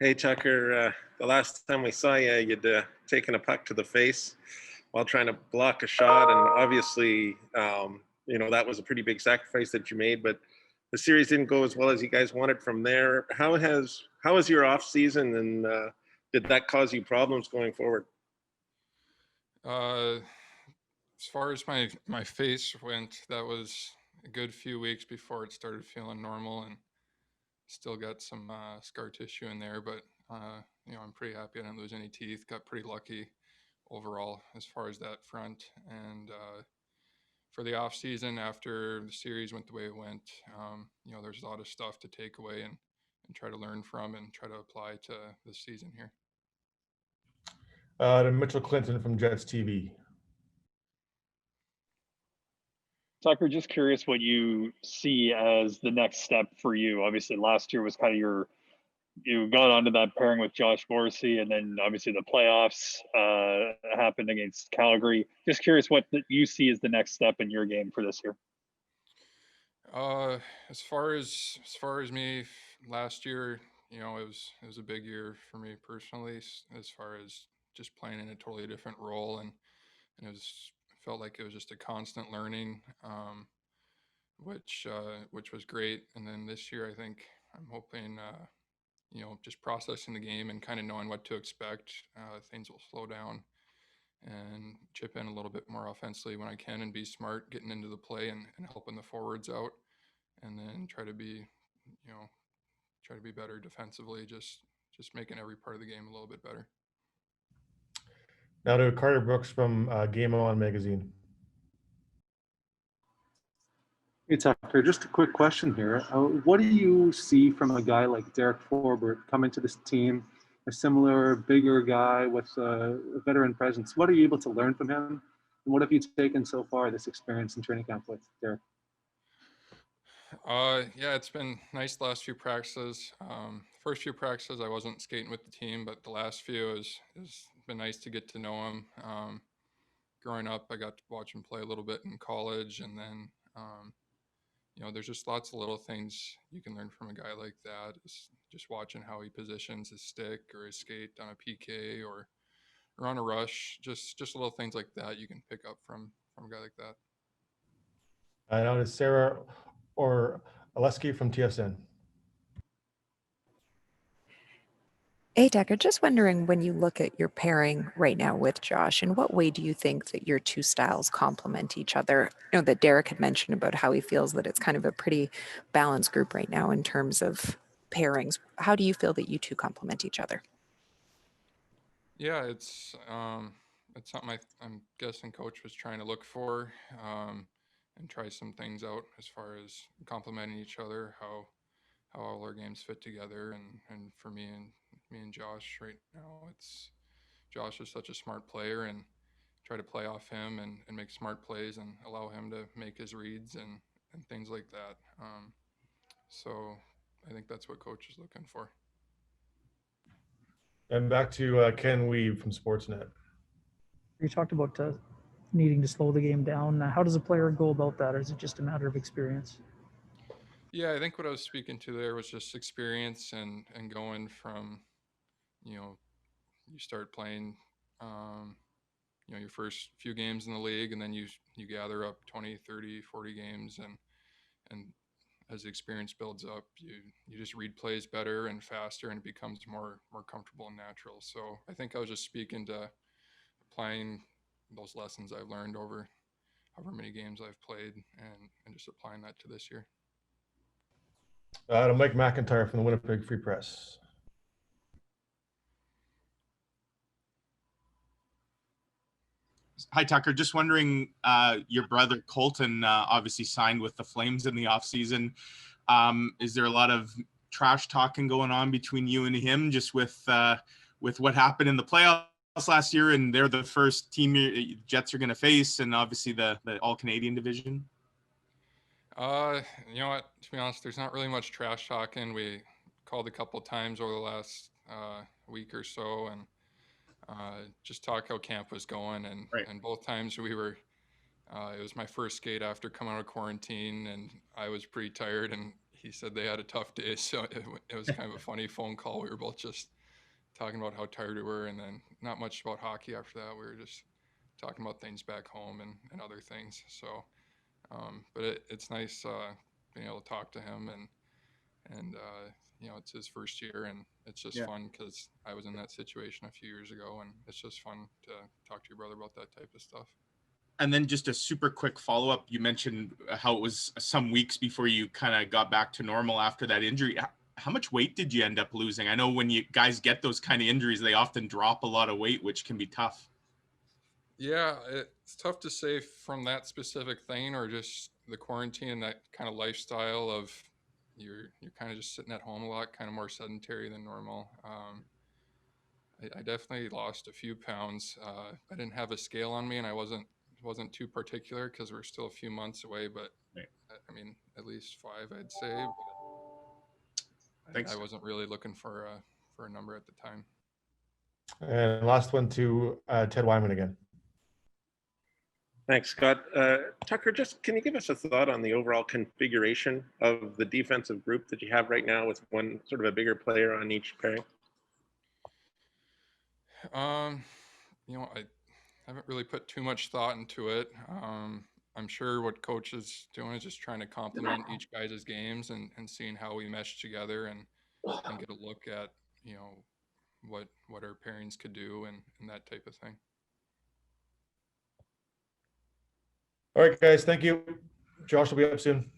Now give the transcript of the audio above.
Hey Tucker, the last time we saw you, you'd taken a puck to the face while trying to block a shot, and obviously, that was a pretty big sacrifice that you made. But the series didn't go as well as you guys wanted from there. How was your off season, and did that cause you problems going forward? Uh, as far as my face went, that was a good few weeks before it started feeling normal, and still got some scar tissue in there. But I'm pretty happy I didn't lose any teeth. Got pretty lucky overall as far as that front. And for the off season, after the series went the way it went, there's a lot of stuff to take away and try to learn from and try to apply to this season here. To Mitchell Clinton from Jets TV. Tucker, just curious what you see as the next step for you. Obviously, last year was kind of you got onto that pairing with Josh Morrissey, and then obviously the playoffs happened against Calgary. Just curious what you see as the next step in your game for this year. As far as me last year, it was a big year for me personally, as far as just playing in a totally different role, and felt like it was just a constant learning, which was great. And then this year, I think I'm hoping, just processing the game and kind of knowing what to expect. Things will slow down and chip in a little bit more offensively when I can, and be smart getting into the play and helping the forwards out, and then try to be better defensively, just making every part of the game a little bit better. Now to Carter Brooks from Game On Magazine. Hey Tucker, just a quick question here. What do you see from a guy like Derek Forbert coming to this team, a similar, bigger guy with a veteran presence? What are you able to learn from him? And what have you taken so far this experience in training camp with Derek? Yeah, it's been nice the last few practices. First few practices I wasn't skating with the team, but the last few has been nice to get to know him. Growing up, I got to watch him play a little bit in college, and then there's just lots of little things you can learn from a guy like that. Is just watching how he positions his stick or his skate on a PK or on a rush. Just little things like that you can pick up from a guy like that. Now to Sarah or Oleski from TSN. Hey, Tucker, just wondering, when you look at your pairing right now with Josh, in what way do you think that your two styles complement each other? That Derek had mentioned about how he feels that it's kind of a pretty balanced group right now in terms of pairings. How do you feel that you two complement each other? Yeah, it's something I'm guessing coach was trying to look for, and try some things out as far as complementing each other, how all our games fit together, and for me and Josh right now, it's Josh is such a smart player, and try to play off him and make smart plays and allow him to make his reads and things like that. So I think that's what coach is looking for. And back to Ken Weave from Sportsnet. You talked about needing to slow the game down. How does a player go about that, or is it just a matter of experience? Yeah, I think what I was speaking to there was just experience and going from, you start playing, your first few games in the league, and then you gather up 20, 30, 40 games, and as the experience builds up, you just read plays better and faster, and it becomes more comfortable and natural. So I think I was just speaking to applying those lessons I've learned over however many games I've played, and just applying that to this year. To Mike McIntyre from the Winnipeg Free Press. Hi, Tucker. Just wondering, your brother Colton obviously signed with the Flames in the offseason. Is there a lot of trash talking going on between you and him, just with what happened in the playoffs last year, and they're the first team Jets are going to face, and obviously the All-Canadian division? You know what? To be honest, there's not really much trash talking. We called a couple times over the last week or so, and just talk how camp was going, and Right. and both times we were. It was my first skate after coming out of quarantine, and I was pretty tired, and he said they had a tough day, so it was kind of a funny phone call. We were both just talking about how tired we were, and then not much about hockey after that. We were just talking about things back home and other things. So, but it's nice being able to talk to him, and it's his first year, and it's just fun because I was in that situation a few years ago, and it's just fun to talk to your brother about that type of stuff. And then just a super quick follow-up. You mentioned how it was some weeks before you kind of got back to normal after that injury. How much weight did you end up losing? I know when you guys get those kind of injuries, they often drop a lot of weight, which can be tough. Yeah, it's tough to say from that specific thing or just the quarantine and that kind of lifestyle of you're kind of just sitting at home a lot, kind of more sedentary than normal. I definitely lost a few pounds. I didn't have a scale on me, and I wasn't too particular because we're still a few months away, but right. I mean, at least 5, I'd say. Thanks. I wasn't really looking for a number at the time. And last one to Ted Wyman again. Thanks, Scott. Tucker, just can you give us a thought on the overall configuration of the defensive group that you have right now with one sort of a bigger player on each pairing? I haven't really put too much thought into it. I'm sure what coach is doing is just trying to complement each guy's games and seeing how we mesh together and get a look at, what our pairings could do and that type of thing. All right, guys. Thank you. Josh will be up soon.